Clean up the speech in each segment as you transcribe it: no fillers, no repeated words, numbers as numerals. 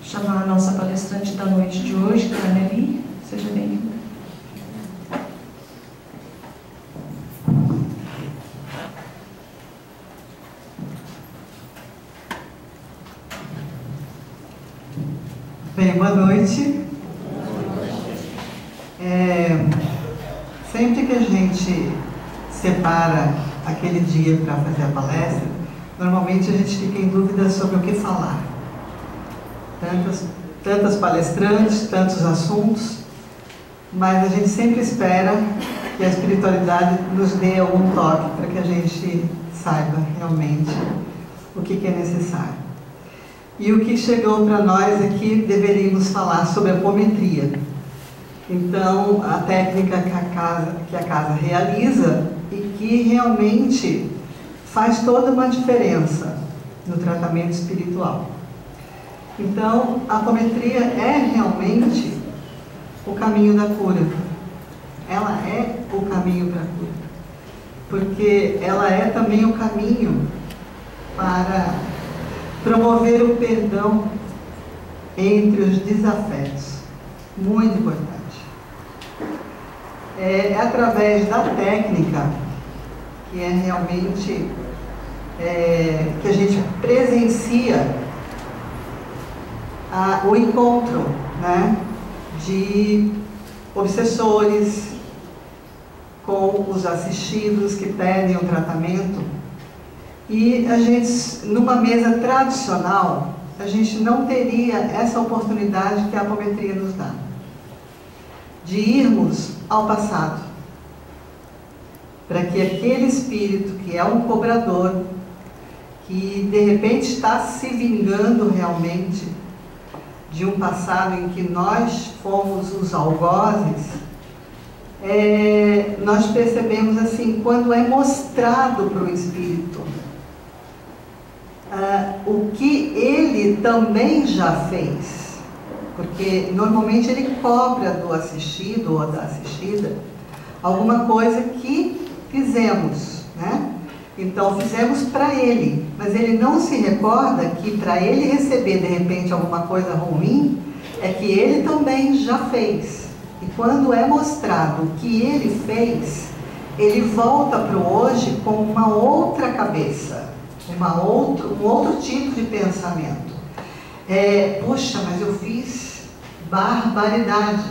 chamar a nossa palestrante da noite de hoje, que é a Nelly. Seja bem-vinda. Bem, boa noite. Sempre que a gente separa aquele dia para fazer a palestra, normalmente a gente fica em dúvida sobre o que falar. Tantas palestrantes, tantos assuntos, mas a gente sempre espera que a espiritualidade nos dê algum toque para que a gente saiba realmente o que é necessário. E o que chegou para nós é que deveríamos falar sobre a apometria. Então, a técnica que a casa realiza e que realmente faz toda uma diferença no tratamento espiritual. Então, a apometria é realmente o caminho da cura. Ela é o caminho para a cura. Porque ela é também o caminho para promover o perdão entre os desafetos. Muito importante. É através da técnica que é realmente que a gente presencia o encontro, né, de obsessores com os assistidos que pedem o tratamento. E a gente, numa mesa tradicional, a gente não teria essa oportunidade que a apometria nos dá, de irmos ao passado, para que aquele espírito que é um cobrador, que de repente está se vingando realmente de um passado em que nós fomos os algozes, nós percebemos assim, quando é mostrado para o espírito o que ele também já fez, porque normalmente ele cobra do assistido ou da assistida alguma coisa que fizemos, né? Então fizemos para ele, mas ele não se recorda que para ele receber de repente alguma coisa ruim, é que ele também já fez. E quando é mostrado o que ele fez, ele volta para o hoje com uma outra cabeça, um outro tipo de pensamento. Poxa, mas eu fiz barbaridade.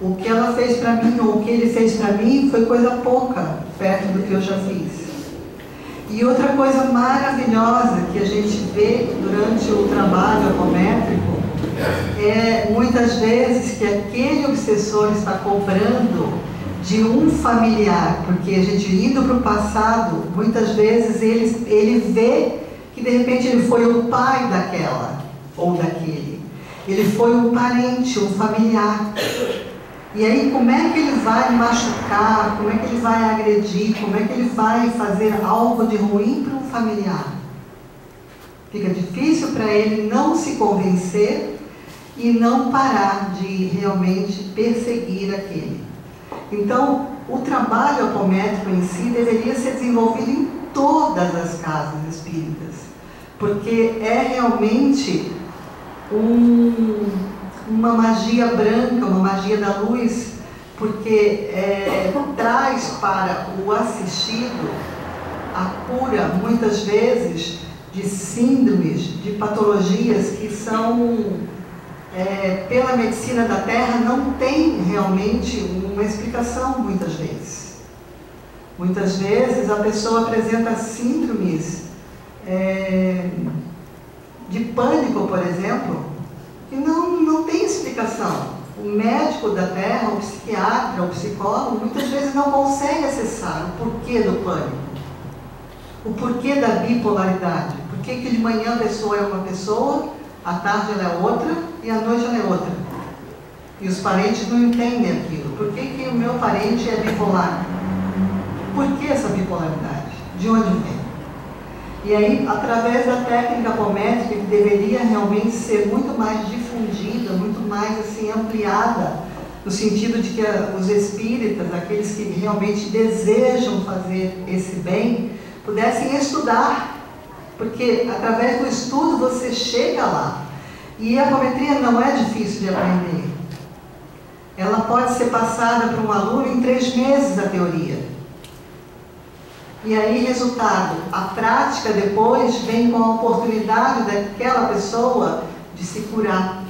O que ela fez para mim, ou o que ele fez para mim, foi coisa pouca, perto do que eu já fiz. E outra coisa maravilhosa que a gente vê durante o trabalho apométrico é muitas vezes que aquele obsessor está cobrando de um familiar, porque a gente indo para o passado, muitas vezes ele vê que de repente ele foi o pai daquela ou daquele, ele foi um parente, um familiar. E aí como é que ele vai machucar, como é que ele vai agredir, como é que ele vai fazer algo de ruim para um familiar? Fica difícil para ele não se convencer e não parar de realmente perseguir aquele. Então, o trabalho apométrico em si deveria ser desenvolvido em todas as casas espíritas, porque é realmente uma magia branca, uma magia da luz, porque traz para o assistido a cura, muitas vezes, de síndromes, de patologias que são, pela medicina da Terra, não tem realmente uma explicação, muitas vezes. Muitas vezes a pessoa apresenta síndromes de pânico, por exemplo, que não tem explicação. O médico da Terra, o psiquiatra, o psicólogo, muitas vezes não consegue acessar o porquê do pânico, o porquê da bipolaridade, por que de manhã a pessoa é uma pessoa, à tarde ela é outra e à noite ela é outra. E os parentes não entendem aquilo. Por que o meu parente é bipolar? Por que essa bipolaridade? De onde vem? E aí, através da técnica apométrica, que deveria realmente ser muito mais difundida, muito mais assim, ampliada, no sentido de que os espíritas, aqueles que realmente desejam fazer esse bem, pudessem estudar, porque através do estudo você chega lá. E a apometria não é difícil de aprender. Ela pode ser passada para um aluno em 3 meses a teoria. E aí, resultado, a prática depois vem com a oportunidade daquela pessoa de se curar.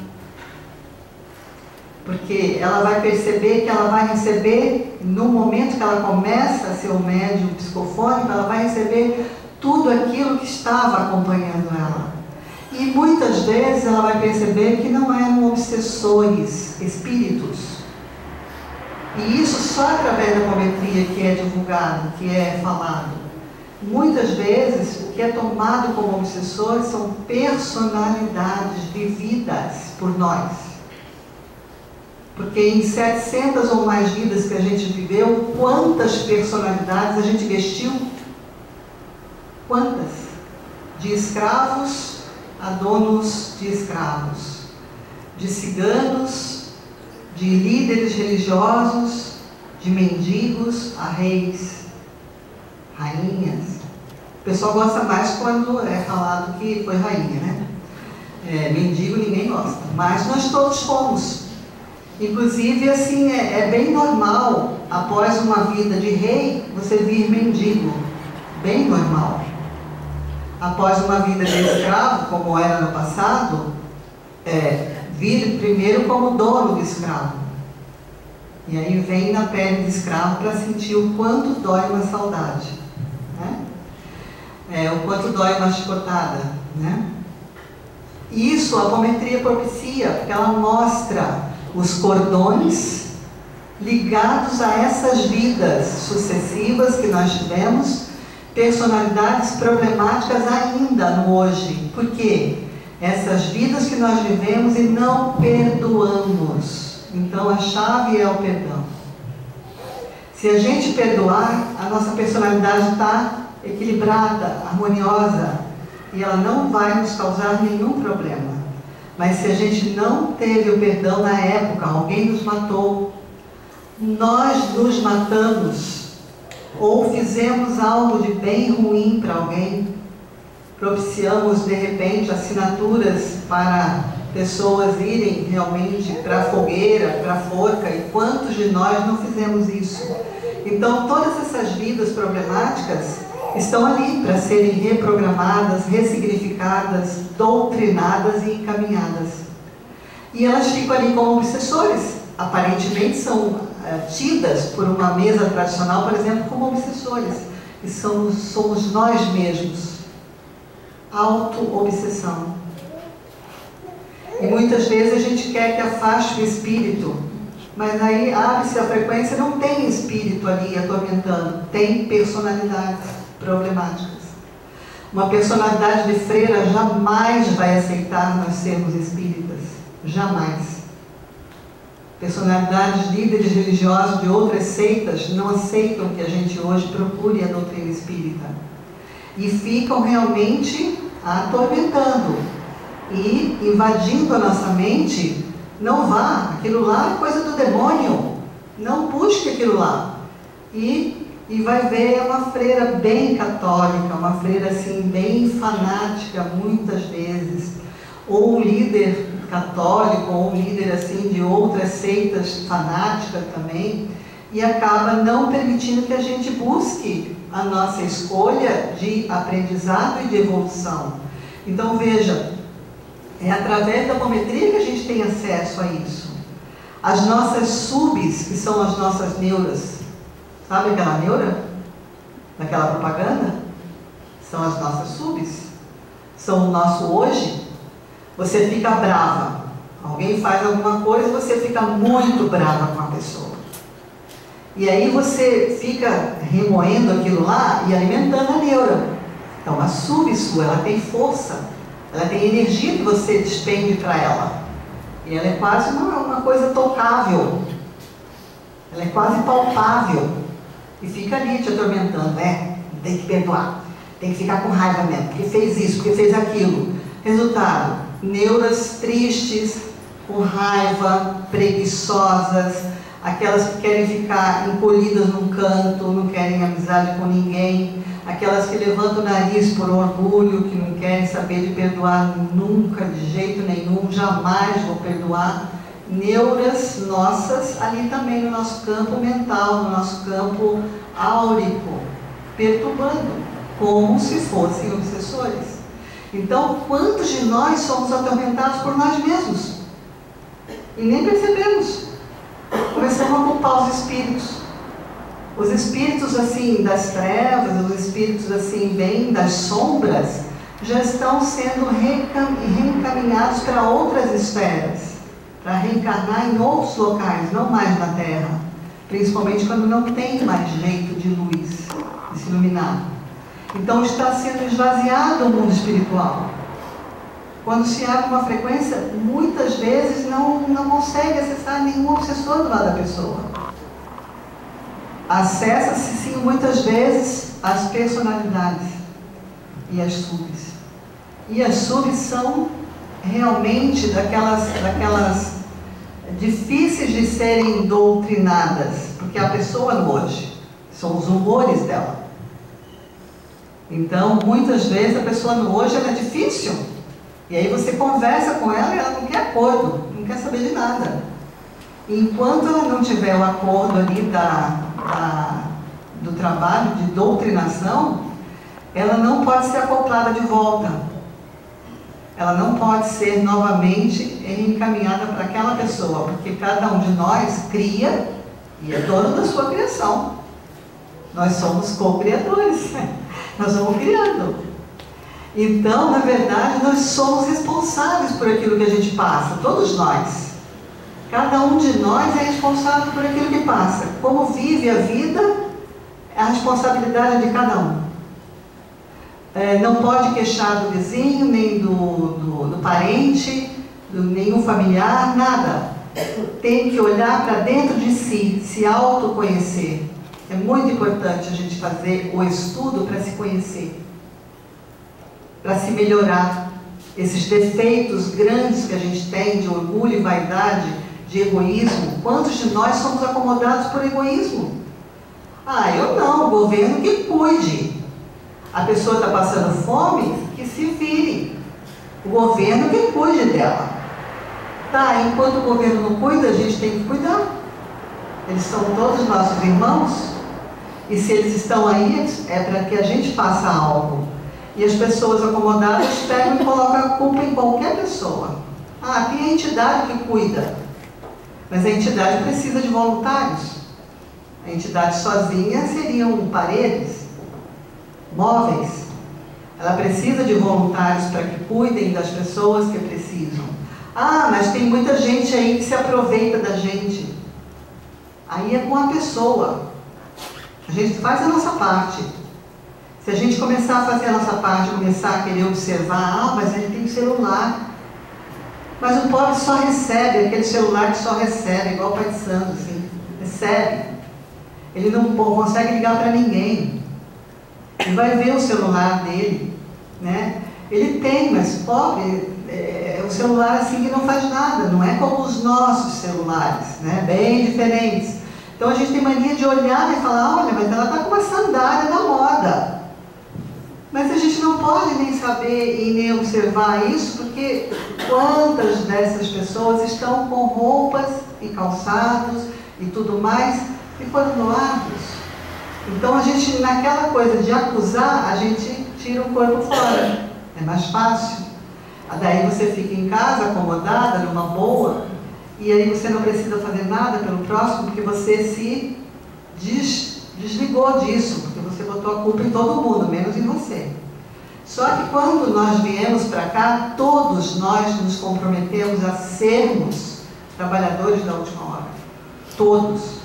Porque ela vai perceber que ela vai receber, no momento que ela começa a ser um médium psicofônico, ela vai receber tudo aquilo que estava acompanhando ela. E muitas vezes ela vai perceber que não eram obsessores, espíritos. E isso só através da apometria que é divulgado, que é falado. Muitas vezes o que é tomado como obsessor são personalidades vividas por nós. Porque em 700 ou mais vidas que a gente viveu, quantas personalidades a gente vestiu? Quantas? De escravos a donos de escravos, de ciganos, de líderes religiosos, de mendigos a reis, rainhas. O pessoal gosta mais quando é falado que foi rainha, né? Mendigo ninguém gosta, mas nós todos fomos. Inclusive, assim, é bem normal, após uma vida de rei, você vir mendigo. Bem normal. Após uma vida de escravo, como era no passado, vir primeiro como dono do escravo. E aí vem na pele de escravo para sentir o quanto dói uma saudade, né? O quanto dói uma chicotada, né? E isso a apometria propicia, porque ela mostra os cordões ligados a essas vidas sucessivas que nós tivemos, personalidades problemáticas ainda no hoje. Por quê? Essas vidas que nós vivemos e não perdoamos. Então a chave é o perdão. Se a gente perdoar, a nossa personalidade está equilibrada, harmoniosa, e ela não vai nos causar nenhum problema. Mas se a gente não teve o perdão na época, alguém nos matou, nós nos matamos, ou fizemos algo de bem ruim para alguém, propiciamos de repente assinaturas para pessoas irem realmente para a fogueira, para a forca, e quantos de nós não fizemos isso? Então todas essas vidas problemáticas estão ali para serem reprogramadas, ressignificadas, doutrinadas e encaminhadas. E elas ficam ali como obsessores. Aparentemente são tidas por uma mesa tradicional, por exemplo, como obsessores. E somos nós mesmos. Auto-obsessão. E muitas vezes a gente quer que afaste o espírito, mas aí abre-se a frequência, não tem espírito ali atormentando, tem personalidades problemáticas. Uma personalidade de freira jamais vai aceitar nós sermos espíritas. Jamais. Personalidades, líderes religiosos de outras seitas não aceitam que a gente hoje procure a doutrina espírita. E ficam realmente atormentando e invadindo a nossa mente. Não vá, aquilo lá é coisa do demônio. Não busque aquilo lá. E vai ver, é uma freira bem católica, uma freira assim bem fanática muitas vezes, ou um líder católico, ou um líder assim de outras seitas fanáticas também, e acaba não permitindo que a gente busque a nossa escolha de aprendizado e de evolução. Então veja, é através da apometria que a gente tem acesso a isso. As nossas subs, que são as nossas neuras, sabe aquela neura? Daquela propaganda? São as nossas subs. São o nosso hoje. Você fica brava. Alguém faz alguma coisa e você fica muito brava com a pessoa. E aí você fica remoendo aquilo lá e alimentando a neura. Então a sub sua, ela tem força. Ela tem energia que você despende para ela. E ela é quase uma coisa tocável. Ela é quase palpável. E fica ali te atormentando, tem que perdoar, tem que ficar com raiva mesmo, porque fez isso, porque fez aquilo. Resultado, neuras tristes, com raiva, preguiçosas, aquelas que querem ficar encolhidas num canto, não querem amizade com ninguém, aquelas que levantam o nariz por orgulho, que não querem saber de perdoar nunca, de jeito nenhum, jamais vou perdoar neuras nossas ali também no nosso campo mental, no nosso campo áurico, perturbando, como se fossem obsessores. Então, quantos de nós somos atormentados por nós mesmos? E nem percebemos. Começamos a culpar os espíritos. Os espíritos assim das trevas, os espíritos assim bem das sombras, já estão sendo reencaminhados para outras esferas, para reencarnar em outros locais, não mais na Terra, principalmente quando não tem mais jeito de luz, de se iluminar. Então está sendo esvaziado o mundo espiritual. Quando se abre uma frequência, muitas vezes não consegue acessar nenhum obsessor do lado da pessoa. Acessa-se sim muitas vezes as personalidades e as subs. E as subs são realmente daquelas difíceis de serem doutrinadas, porque a pessoa no hoje são os humores dela. Então, muitas vezes a pessoa no hoje ela é difícil. E aí você conversa com ela e ela não quer acordo, não quer saber de nada. E enquanto ela não tiver o acordo ali do trabalho de doutrinação, ela não pode ser acoplada de volta. Ela não pode ser novamente reencaminhada para aquela pessoa, porque cada um de nós cria e é dono da sua criação. Nós somos co-criadores, nós vamos criando. Então, na verdade, nós somos responsáveis por aquilo que a gente passa, todos nós. Cada um de nós é responsável por aquilo que passa. Como vive a vida, é a responsabilidade de cada um. Não pode queixar do vizinho, nem do parente, nenhum familiar, nada. Tem que olhar para dentro de si, se autoconhecer. É muito importante a gente fazer o estudo para se conhecer, para se melhorar. Esses defeitos grandes que a gente tem de orgulho e vaidade, de egoísmo, quantos de nós somos acomodados por egoísmo? Ah, eu não, o governo que cuide. A pessoa está passando fome, que se vire. O governo que cuide dela. Tá, enquanto o governo não cuida, a gente tem que cuidar. Eles são todos nossos irmãos. E se eles estão aí, é para que a gente faça algo. E as pessoas acomodadas pegam e colocam a culpa em qualquer pessoa. Ah, tem a entidade que cuida. Mas a entidade precisa de voluntários. A entidade sozinha seriam paredes, móveis. Ela precisa de voluntários para que cuidem das pessoas que precisam. Ah, mas tem muita gente aí que se aproveita da gente. Aí é com a pessoa. A gente faz a nossa parte. Se a gente começar a fazer a nossa parte, começar a querer observar, mas ele tem celular. Mas o pobre só recebe, aquele celular que só recebe, igual o Pai de Santo, assim, recebe. Ele não consegue ligar para ninguém. Ele vai ver o celular dele, né? Ele tem, mas pobre, é um celular assim que não faz nada, não é como os nossos celulares, né? Bem diferentes. Então a gente tem mania de olhar e falar, olha, mas ela está com uma sandália da moda. Mas a gente não pode nem saber e nem observar isso, porque quantas dessas pessoas estão com roupas e calçados e tudo mais que foram doados. Então a gente, naquela coisa de acusar, a gente tira o corpo fora. É mais fácil. Daí você fica em casa, acomodada, numa boa, e aí você não precisa fazer nada pelo próximo, porque você se desligou disso, porque você botou a culpa em todo mundo, menos em você. Só que quando nós viemos para cá, todos nós nos comprometemos a sermos trabalhadores da última hora. Todos.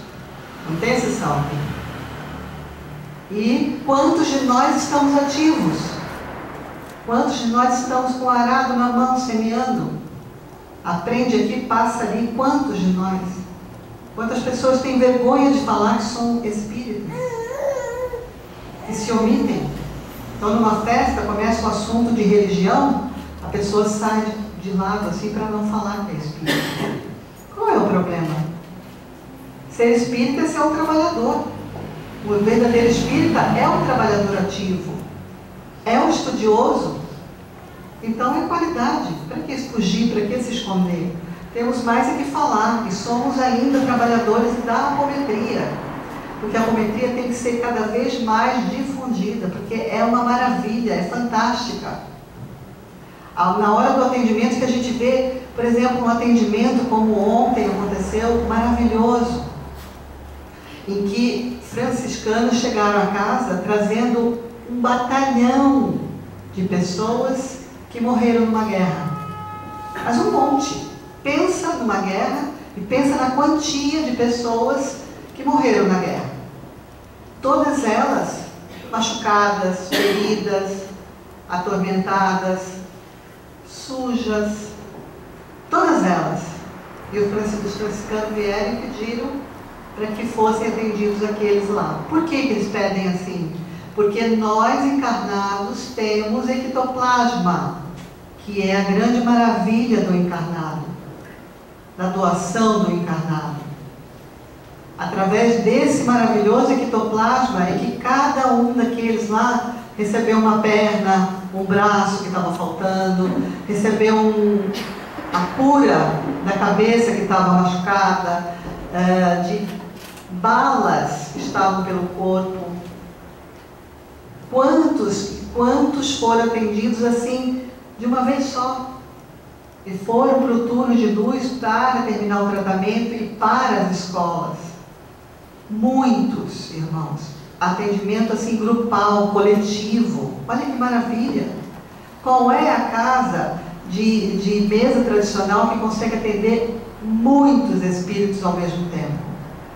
Não tem exceção aqui. E quantos de nós estamos ativos? Quantos de nós estamos com o arado na mão, semeando? Aprende aqui, passa ali. Quantos de nós? Quantas pessoas têm vergonha de falar que são espíritas? Que se omitem. Então, numa festa, começa o assunto de religião, a pessoa sai de lado assim para não falar que é espírita. Qual é o problema? Ser espírita é ser um trabalhador. O verdadeiro espírita é um trabalhador ativo. É um estudioso. Então é qualidade. Para que fugir? Para que se esconder? Temos mais é que falar, que somos ainda trabalhadores da apometria. Porque a apometria tem que ser cada vez mais difundida, porque é uma maravilha, é fantástica. Na hora do atendimento que a gente vê, por exemplo, um atendimento como ontem aconteceu, maravilhoso, em que franciscanos chegaram a casa trazendo um batalhão de pessoas que morreram numa guerra. Mas um monte. Pensa numa guerra e pensa na quantia de pessoas que morreram na guerra. Todas elas machucadas, feridas, atormentadas, sujas, todas elas. E os franciscanos vieram e pediram para que fossem atendidos aqueles lá. Por que eles pedem assim? Porque nós encarnados temos ectoplasma, que é a grande maravilha do encarnado, da doação do encarnado. Através desse maravilhoso ectoplasma é que cada um daqueles lá recebeu uma perna, um braço que estava faltando, recebeu a cura da cabeça que estava machucada, de balas que estavam pelo corpo. Quantos foram atendidos assim, de uma vez só? E foram para o turno de luz para terminar o tratamento e para as escolas. Muitos, irmãos. Atendimento assim grupal, coletivo. Olha que maravilha. Qual é a casa de mesa tradicional que consegue atender muitos espíritos ao mesmo tempo?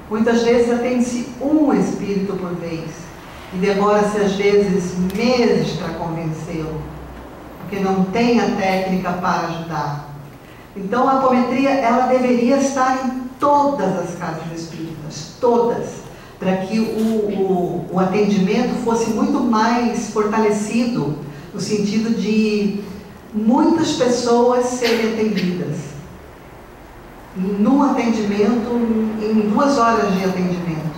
Muitas vezes atende-se um espírito por vez. E demora-se às vezes meses para convencê-lo, porque não tem a técnica para ajudar. Então a apometria, ela deveria estar em todas as casas espíritas, todas, para que o atendimento fosse muito mais fortalecido, no sentido de muitas pessoas serem atendidas. Num atendimento, em 2 horas de atendimento.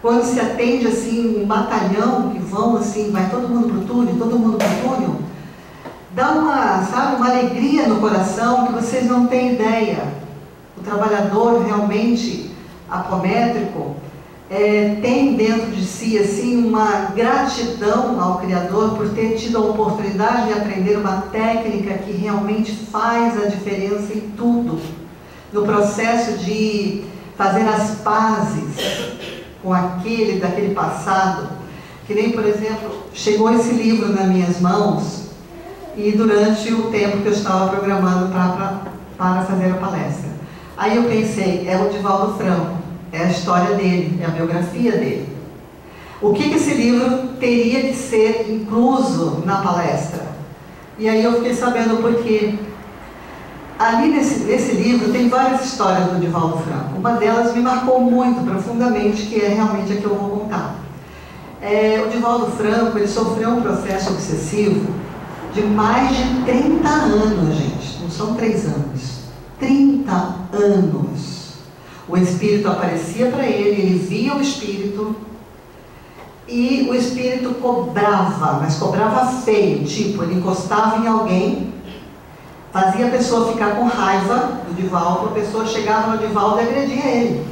Quando se atende assim um batalhão, que vão assim, vai todo mundo para o túnel, todo mundo para o túnel, dá uma alegria no coração que vocês não têm ideia. O trabalhador realmente apométrico tem dentro de si assim uma gratidão ao Criador por ter tido a oportunidade de aprender uma técnica que realmente faz a diferença em tudo, no processo de fazer as pazes com daquele passado. Que nem, por exemplo, chegou esse livro nas minhas mãos e durante o tempo que eu estava programando para fazer a palestra. Aí eu pensei, é o Divaldo Franco, é a história dele, é a biografia dele. O que esse livro teria que ser incluso na palestra? E aí eu fiquei sabendo por quê. Ali nesse livro tem várias histórias do Divaldo Franco. Uma delas me marcou muito profundamente, que é realmente a que eu vou contar. O Divaldo Franco, ele sofreu um processo obsessivo de mais de 30 anos, gente. Não são 3 anos. 30 anos. O espírito aparecia para ele, ele via o espírito e o espírito cobrava, mas cobrava feio. Tipo, ele encostava em alguém, fazia a pessoa ficar com raiva do Divaldo, a pessoa chegava no Divaldo e agredia ele,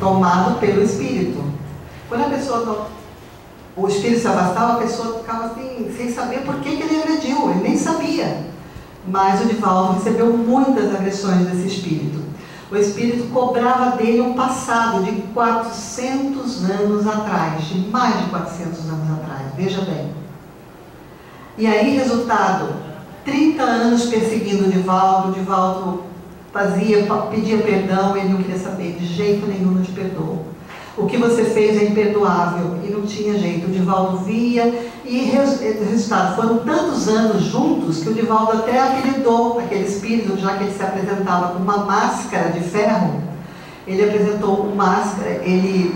tomado pelo espírito. Quando o espírito se afastava, a pessoa ficava assim, sem saber por que ele agrediu, ele nem sabia. Mas o Divaldo recebeu muitas agressões desse espírito. O espírito cobrava dele um passado de 400 anos atrás, de mais de 400 anos atrás, veja bem. E aí, resultado, 30 anos perseguindo o Divaldo pedia perdão, ele não queria saber, de jeito nenhum não te perdoou. O que você fez é imperdoável, e não tinha jeito. O Divaldo via, e resultado, foram tantos anos juntos que o Divaldo até apelidou aquele espírito, já que ele se apresentava com uma máscara de ferro, ele apresentou uma máscara, ele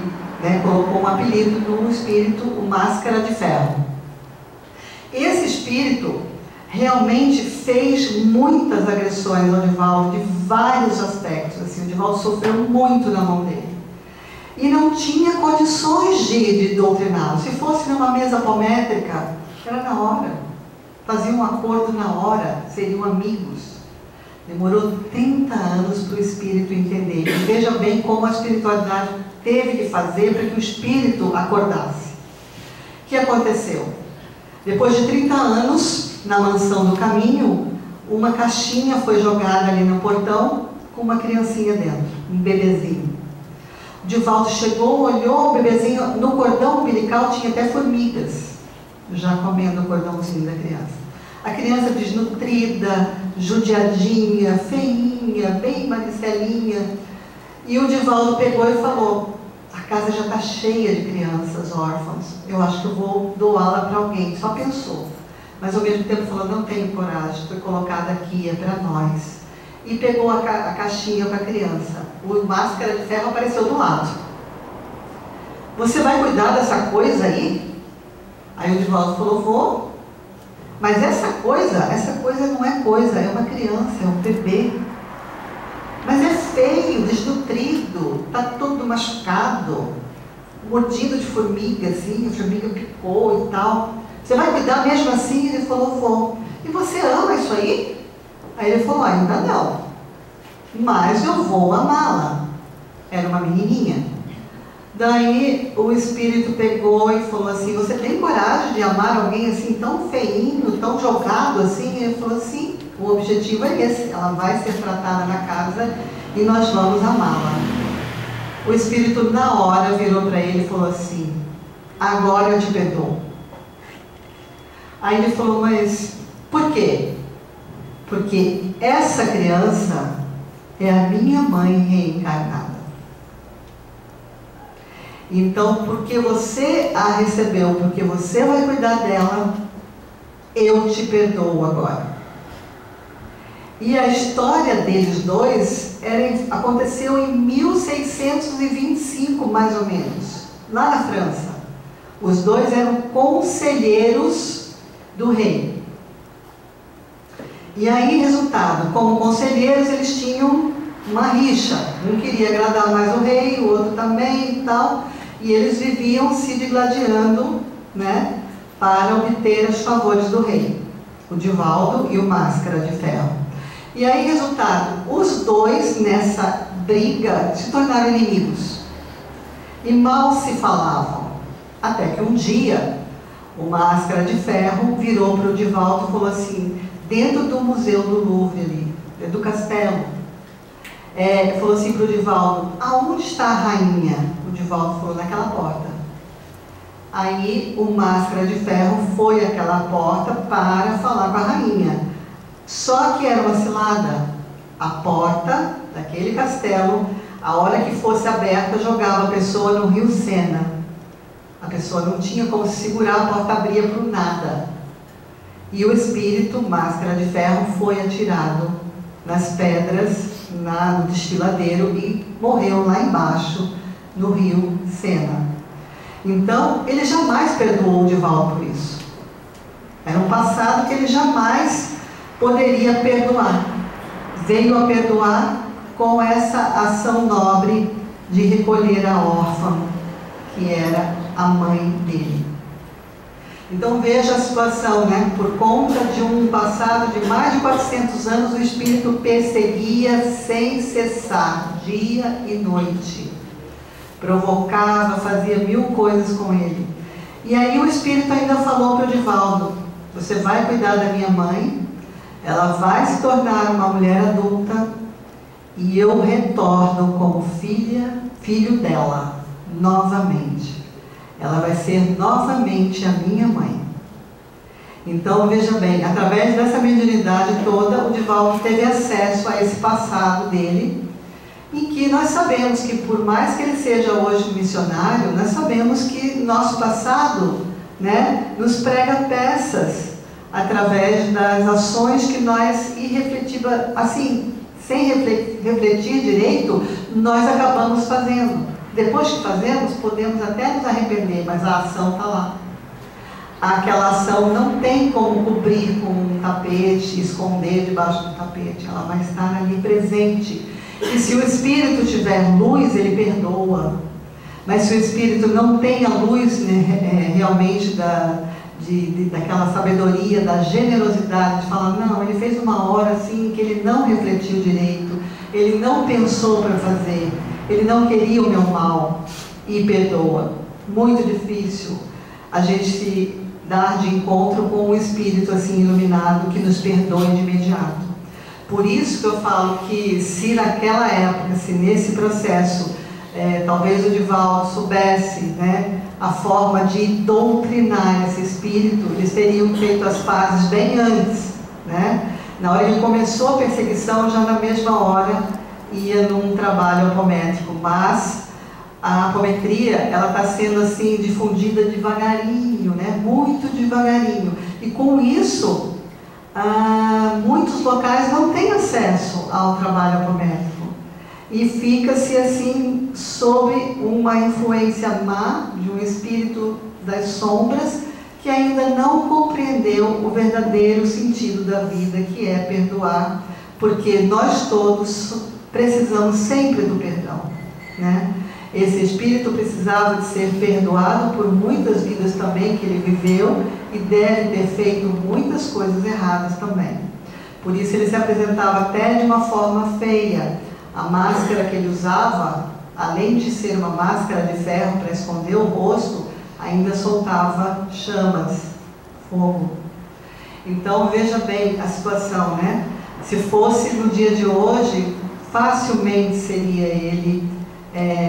colocou um apelido no espírito, o Máscara de Ferro. Esse espírito realmente fez muitas agressões ao Divaldo, de vários aspectos. Assim, o Divaldo sofreu muito na mão dele. E não tinha condições de doutriná-lo. Se fosse numa mesa apométrica, Era na hora. Faziam um acordo na hora, seriam amigos. Demorou 30 anos para o espírito entender. E veja bem como a espiritualidade teve que fazer para que o espírito acordasse. O que aconteceu? Depois de 30 anos, na mansão do caminho, uma caixinha foi jogada ali no portão com uma criancinha dentro, um bebezinho. O Divaldo chegou, olhou o bebezinho, no cordão umbilical tinha até formigas, já comendo o cordãozinho da criança. A criança desnutrida, judiadinha, feinha, bem maricelinha. E o Divaldo pegou e falou: a casa já está cheia de crianças órfãs, eu acho que eu vou doá-la para alguém. Só pensou, mas ao mesmo tempo falou: não tenho coragem, foi colocada aqui, é para nós. E pegou a caixinha para a criança. O Máscara de Ferro apareceu do lado. Você vai cuidar dessa coisa aí? Aí o Divaldo falou: vou. Mas essa coisa não é coisa, é uma criança, é um bebê. Mas é feio, desnutrido, está todo machucado, mordido de formiga, assim, a formiga picou e tal. Você vai cuidar mesmo assim? Ele falou: vou. E você ama isso aí? Aí ele falou: ainda não, mas eu vou amá-la. Era uma menininha. Daí o espírito pegou e falou assim: você tem coragem de amar alguém assim tão feinho, tão jogado assim? Ele falou assim: o objetivo é esse, ela vai ser tratada na casa e nós vamos amá-la. O espírito na hora virou para ele e falou assim: agora eu te perdoo. Aí ele falou: mas por quê? Porque essa criança é a minha mãe reencarnada. Então, porque você a recebeu, porque você vai cuidar dela, eu te perdoo agora. E a história deles dois aconteceu em 1625, mais ou menos, lá na França. Os dois eram conselheiros do rei. E aí, resultado, como conselheiros, eles tinham uma rixa. Um queria agradar mais o rei, o outro também e tal. E eles viviam se digladiando, né, para obter os favores do rei. O Divaldo e o Máscara de Ferro. E aí, resultado, os dois nessa briga se tornaram inimigos. E mal se falavam. Até que um dia, o Máscara de Ferro virou para o Divaldo e falou assim, dentro do Museu do Louvre ali, do castelo, falou assim para o Divaldo: aonde está a rainha? O Divaldo falou: naquela porta. Aí o Máscara de Ferro foi àquela porta para falar com a rainha. Só que era uma cilada. A porta daquele castelo, a hora que fosse aberta, jogava a pessoa no rio Sena. A pessoa não tinha como se segurar, a porta abria para o nada. E o espírito, Máscara de Ferro, foi atirado nas pedras, no desfiladeiro, e morreu lá embaixo, no rio Sena. Então, ele jamais perdoou o Divaldo por isso. Era um passado que ele jamais poderia perdoar. Veio a perdoar com essa ação nobre de recolher a órfã, que era a mãe dele. Então veja a situação, né? Por conta de um passado de mais de 400 anos, o espírito perseguia sem cessar, dia e noite. Provocava, fazia mil coisas com ele. E aí o espírito ainda falou para o Divaldo: você vai cuidar da minha mãe, ela vai se tornar uma mulher adulta, e eu retorno como filho dela, novamente. Ela vai ser novamente a minha mãe. Então, veja bem, através dessa mediunidade toda, o Divaldo teve acesso a esse passado dele, em que nós sabemos que, por mais que ele seja hoje missionário, nós sabemos que nosso passado, né, nos prega peças, através das ações que nós, assim, sem refletir direito, nós acabamos fazendo. Depois que fazemos, podemos até nos arrepender, mas a ação está lá. Aquela ação não tem como cobrir com um tapete, esconder debaixo do tapete, ela vai estar ali presente. E se o espírito tiver luz, ele perdoa. Mas se o espírito não tem a luz, né, realmente daquela sabedoria, da generosidade, de falar, não, ele fez uma hora assim que ele não refletiu direito, ele não pensou para fazer, ele não queria o meu mal, e perdoa. Muito difícil a gente se dar de encontro com um espírito assim iluminado que nos perdoe de imediato. Por isso que eu falo que se naquela época, se nesse processo, talvez o Divaldo soubesse, né, a forma de doutrinar esse espírito, eles teriam feito as fases bem antes, né? Na hora que começou a perseguição, já na mesma hora ia num trabalho apométrico, mas a apometria, ela está sendo assim difundida devagarinho, né? Muito devagarinho, e com isso muitos locais não têm acesso ao trabalho apométrico e fica-se assim sob uma influência má de um espírito das sombras que ainda não compreendeu o verdadeiro sentido da vida, que é perdoar, porque nós todos precisamos sempre do perdão, né? Esse espírito precisava de ser perdoado por muitas vidas também que ele viveu e deve ter feito muitas coisas erradas também. Por isso ele se apresentava até de uma forma feia. A máscara que ele usava, além de ser uma máscara de ferro para esconder o rosto, ainda soltava chamas, fogo. Então veja bem a situação, né? Se fosse no dia de hoje, facilmente seria ele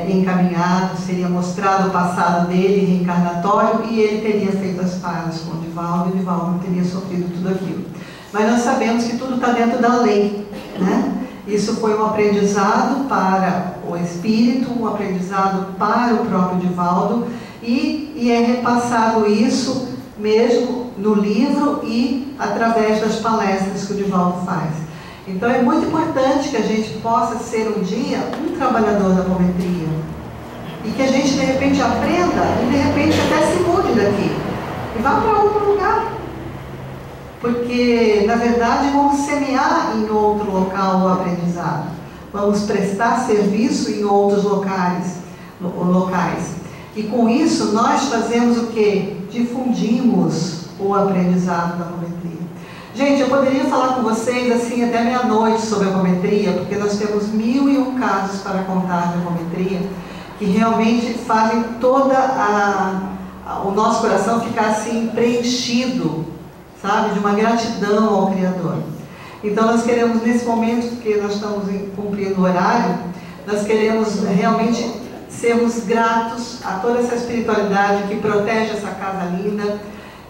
encaminhado, seria mostrado o passado dele reencarnatório e ele teria feito as pazes com o Divaldo e o Divaldo não teria sofrido tudo aquilo. Mas nós sabemos que tudo está dentro da lei, né? Isso foi um aprendizado para o espírito, um aprendizado para o próprio Divaldo e é repassado isso mesmo no livro e através das palestras que o Divaldo faz. Então é muito importante que a gente possa ser um dia um trabalhador da apometria e que a gente de repente aprenda e de repente até se mude daqui e vá para outro lugar, porque na verdade vamos semear em outro local o aprendizado, vamos prestar serviço em outros locais e com isso nós fazemos o que? Difundimos o aprendizado da apometria. Gente, eu poderia falar com vocês assim até meia-noite sobre a apometria, porque nós temos 1001 casos para contar de apometria, que realmente fazem o nosso coração ficar assim preenchido, sabe, de uma gratidão ao Criador. Então nós queremos nesse momento, porque nós estamos cumprindo o horário, nós queremos realmente sermos gratos a toda essa espiritualidade que protege essa casa linda,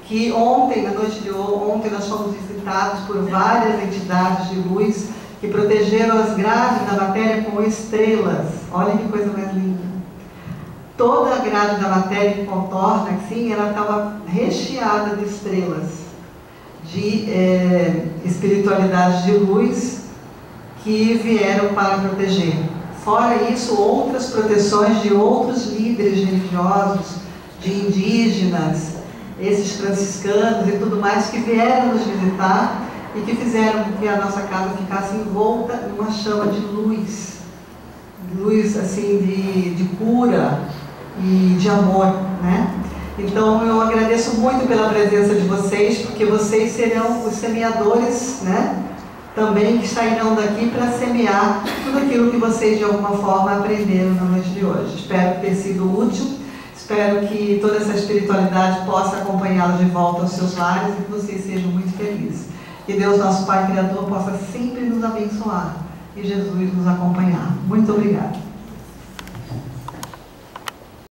que ontem, na noite de ontem, nós fomos visitados por várias entidades de luz que protegeram as grades da matéria com estrelas. Olha que coisa mais linda. Toda a grade da matéria que contorna, assim, ela estava recheada de estrelas, de espiritualidades de luz que vieram para proteger. Fora isso, outras proteções de outros líderes religiosos, de indígenas, esses franciscanos e tudo mais que vieram nos visitar e que fizeram que a nossa casa ficasse envolta numa chama de luz assim de cura e de amor, né? Então eu agradeço muito pela presença de vocês, porque vocês serão os semeadores, né? Também que sairão daqui para semear tudo aquilo que vocês de alguma forma aprenderam na noite de hoje. Espero ter sido útil. Espero que toda essa espiritualidade possa acompanhá-los de volta aos seus lares e que vocês sejam muito felizes. Que Deus, nosso Pai Criador, possa sempre nos abençoar e Jesus nos acompanhar. Muito obrigada.